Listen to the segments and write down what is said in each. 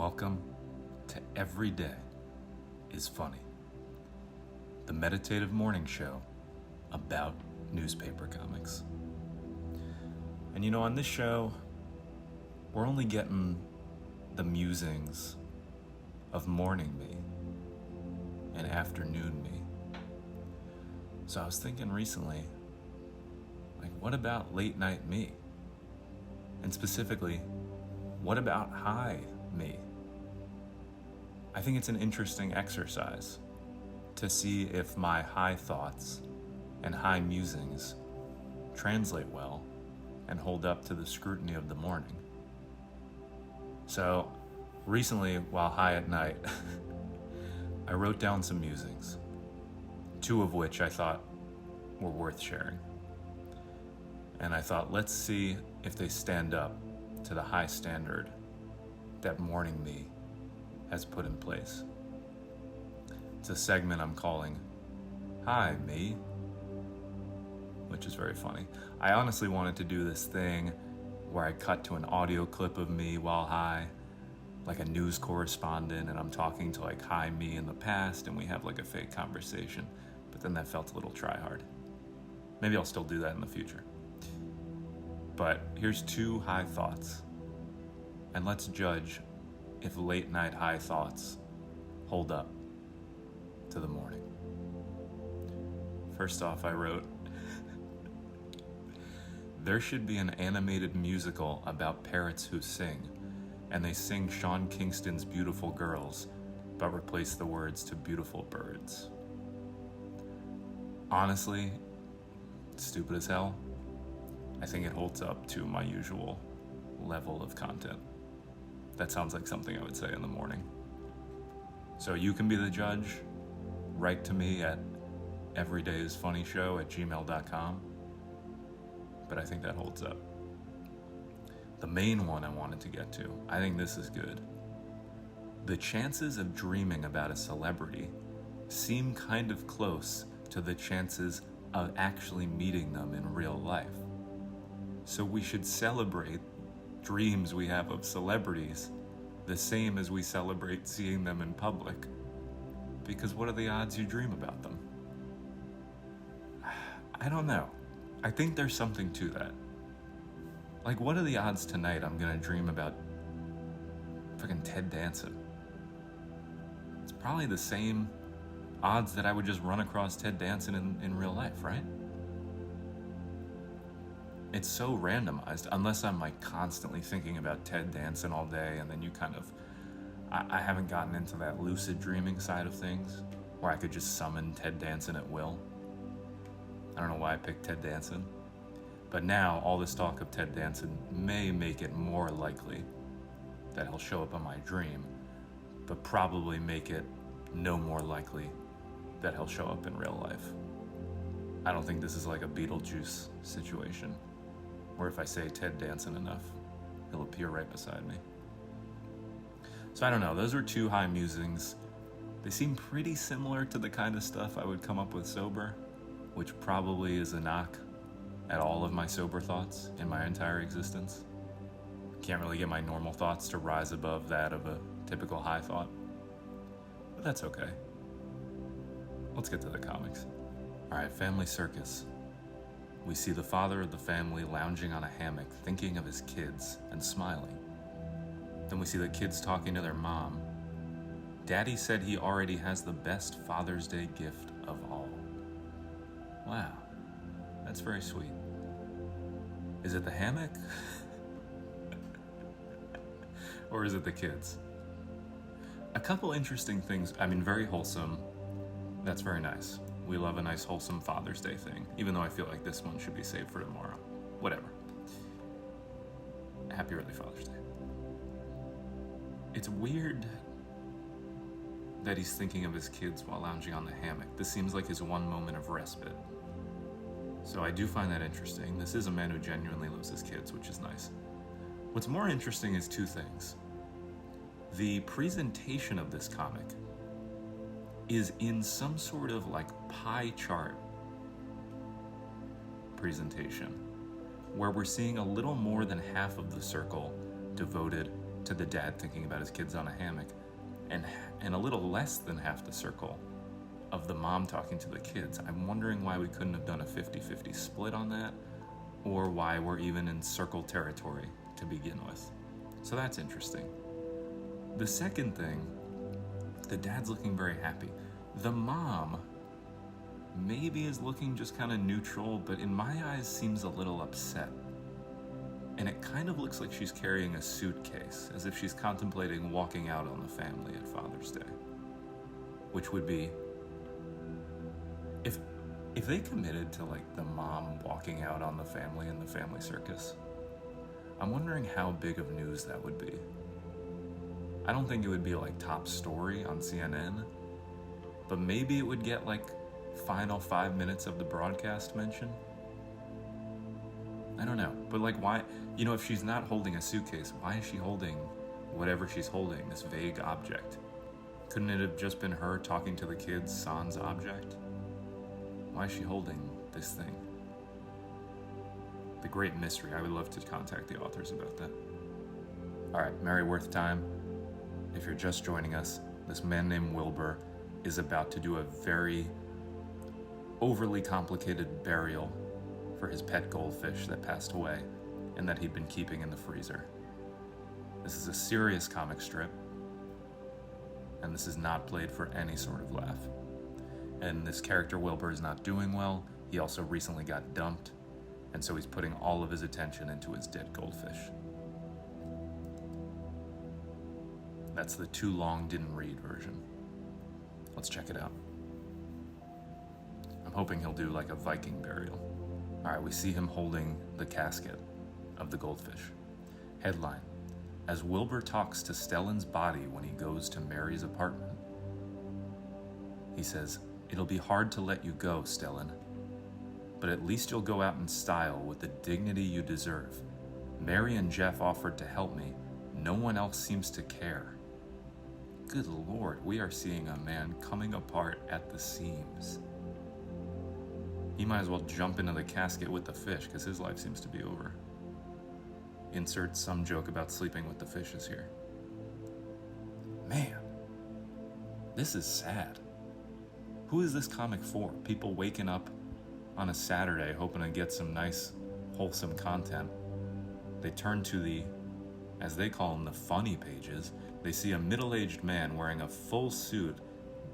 welcome to Every Day is Funny, the meditative morning show about newspaper comics. And on this show, we're only getting the musings of morning me and afternoon me. So I was thinking recently, what about late night me? And specifically, what about high me? I think it's an interesting exercise to see if my high thoughts and high musings translate well and hold up to the scrutiny of the morning. So recently, while high at night, I wrote down some musings, two of which I thought were worth sharing. And I thought, let's see if they stand up to the high standard that morning me has put in place. It's a segment I'm calling Hi Me, which is very funny. I honestly wanted to do this thing where I cut to an audio clip of me while high, like a news correspondent, and I'm talking to high me in the past and we have a fake conversation, but then that felt a little try hard. Maybe I'll still do that in the future. But here's two high thoughts, and let's judge if late night high thoughts hold up to the morning. First off, I wrote, there should be an animated musical about parrots who sing, and they sing Sean Kingston's Beautiful Girls, but replace the words to Beautiful Birds. Honestly, stupid as hell. I think it holds up to my usual level of content. That sounds like something I would say in the morning. So you can be the judge. Write to me at everydayisfunnyshow@gmail.com. But I think that holds up. The main one I wanted to get to, I think this is good. The chances of dreaming about a celebrity seem kind of close to the chances of actually meeting them in real life. So we should celebrate dreams we have of celebrities the same as we celebrate seeing them in public. Because what are the odds you dream about them? I don't know. I think there's something to that. What are the odds tonight I'm gonna dream about freaking Ted Danson? It's probably the same odds that I would just run across Ted Danson in real life, right? It's so randomized, unless I'm constantly thinking about Ted Danson all day, and then you I haven't gotten into that lucid dreaming side of things, where I could just summon Ted Danson at will. I don't know why I picked Ted Danson, but now all this talk of Ted Danson may make it more likely that he'll show up in my dream, but probably make it no more likely that he'll show up in real life. I don't think this is a Beetlejuice situation, where if I say Ted Danson enough, he'll appear right beside me. So I don't know, those are two high musings. They seem pretty similar to the kind of stuff I would come up with sober, which probably is a knock at all of my sober thoughts in my entire existence. Can't really get my normal thoughts to rise above that of a typical high thought, but that's okay. Let's get to the comics. All right, Family Circus. We see the father of the family lounging on a hammock, thinking of his kids and smiling. Then we see the kids talking to their mom. Daddy said he already has the best Father's Day gift of all. Wow, that's very sweet. Is it the hammock? Or is it the kids? A couple interesting things, very wholesome. That's very nice. We love a nice wholesome Father's Day thing, even though I feel like this one should be saved for tomorrow. Whatever. Happy early Father's Day. It's weird that he's thinking of his kids while lounging on the hammock. This seems like his one moment of respite. So I do find that interesting. This is a man who genuinely loves his kids, which is nice. What's more interesting is two things. The presentation of this comic is in some sort of pie chart presentation, where we're seeing a little more than half of the circle devoted to the dad thinking about his kids on a hammock, and a little less than half the circle of the mom talking to the kids. I'm wondering why we couldn't have done a 50-50 split on that, or why we're even in circle territory to begin with. So that's interesting. The second thing, the dad's looking very happy. The mom maybe is looking just kind of neutral, but in my eyes seems a little upset. And it kind of looks like she's carrying a suitcase, as if she's contemplating walking out on the family at Father's Day. Which would be, if they committed to like the mom walking out on the family in the family circus, I'm wondering how big of news that would be. I don't think it would be like top story on CNN, but maybe it would get like final 5 minutes of the broadcast mention. I don't know, but like why, if she's not holding a suitcase, why is she holding whatever she's holding, this vague object? Couldn't it have just been her talking to the kids sans object? Why is she holding this thing? The great mystery. I would love to contact the authors about that. All right, Mary Worth time. If you're just joining us, this man named Wilbur is about to do a very overly complicated burial for his pet goldfish that passed away and that he'd been keeping in the freezer. This is a serious comic strip, and this is not played for any sort of laugh. And this character Wilbur is not doing well. He also recently got dumped, and so he's putting all of his attention into his dead goldfish. That's the too long didn't read version. Let's check it out. I'm hoping he'll do like a Viking burial. All right, we see him holding the casket of the goldfish. Headline: As Wilbur talks to Stellan's body when he goes to Mary's apartment. He says, "It'll be hard to let you go, Stellan, but at least you'll go out in style with the dignity you deserve. Mary and Jeff offered to help me. No one else seems to care." Good Lord, we are seeing a man coming apart at the seams. He might as well jump into the casket with the fish, because his life seems to be over. Insert some joke about sleeping with the fishes here. Man, this is sad. Who is this comic for? People waking up on a Saturday hoping to get some nice, wholesome content. They turn to the, as they call them, the funny pages. They see a middle-aged man wearing a full suit,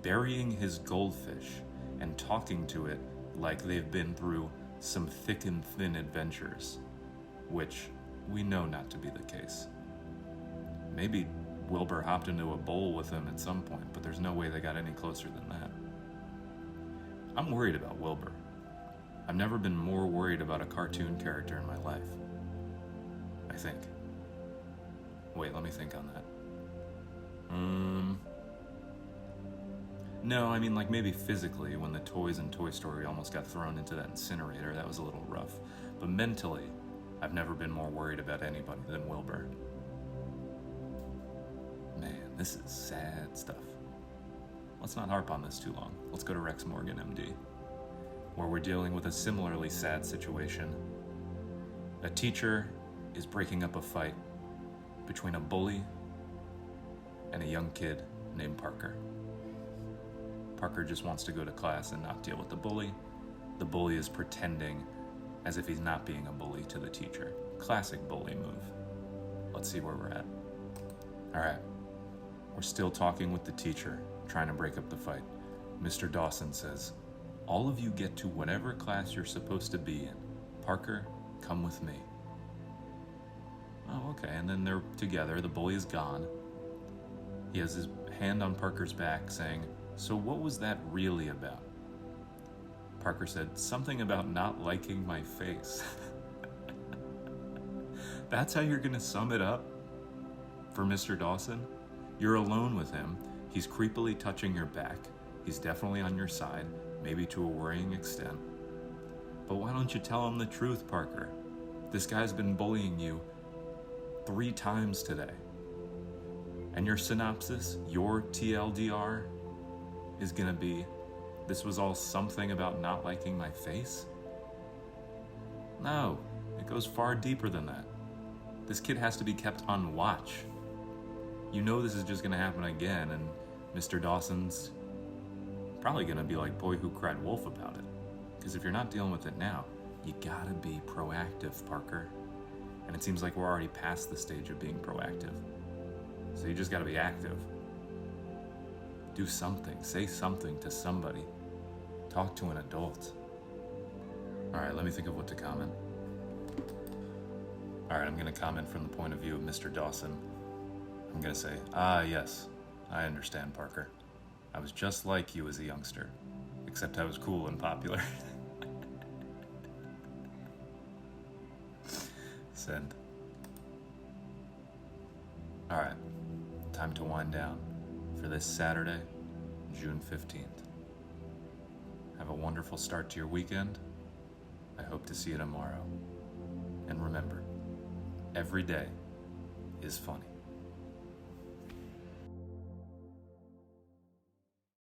burying his goldfish and talking to it like they've been through some thick and thin adventures, which we know not to be the case. Maybe Wilbur hopped into a bowl with him at some point, but there's no way they got any closer than that. I'm worried about Wilbur. I've never been more worried about a cartoon character in my life. I think. Wait, let me think on that. No, I mean like maybe physically when the toys in Toy Story almost got thrown into that incinerator, that was a little rough. But mentally, I've never been more worried about anybody than Wilbur. Man, this is sad stuff. Let's not harp on this too long. Let's go to Rex Morgan, MD, where we're dealing with a similarly sad situation. A teacher is breaking up a fight between a bully and a young kid named Parker. Parker just wants to go to class and not deal with the bully. The bully is pretending as if he's not being a bully to the teacher. Classic bully move. Let's see where we're at. All right, we're still talking with the teacher, trying to break up the fight. Mr. Dawson says, "All of you get to whatever class you're supposed to be in. Parker, come with me." Oh, okay, and then they're together. The bully is gone. He has his hand on Parker's back saying, "So what was that really about?" Parker said, "Something about not liking my face." That's how you're gonna sum it up for Mr. Dawson? You're alone with him. He's creepily touching your back. He's definitely on your side, maybe to a worrying extent. But why don't you tell him the truth, Parker? This guy's been bullying you 3 times today. And your synopsis, your TLDR, is gonna be, this was all something about not liking my face? No, it goes far deeper than that. This kid has to be kept on watch You know this is just gonna happen again, and Mr. Dawson's probably gonna be like Boy Who Cried Wolf about it. Because if you're not dealing with it now, you gotta be proactive, Parker. And it seems like we're already past the stage of being proactive. So you just gotta be active. Do something, say something to somebody. Talk to an adult. Alright, let me think of what to comment. Alright, I'm gonna comment from the point of view of Mr. Dawson. I'm gonna say, yes, I understand, Parker. I was just like you as a youngster, except I was cool and popular. Send. Alright, time to wind down for this Saturday, June 15th. Have a wonderful start to your weekend. I hope to see you tomorrow. And remember, every day is funny.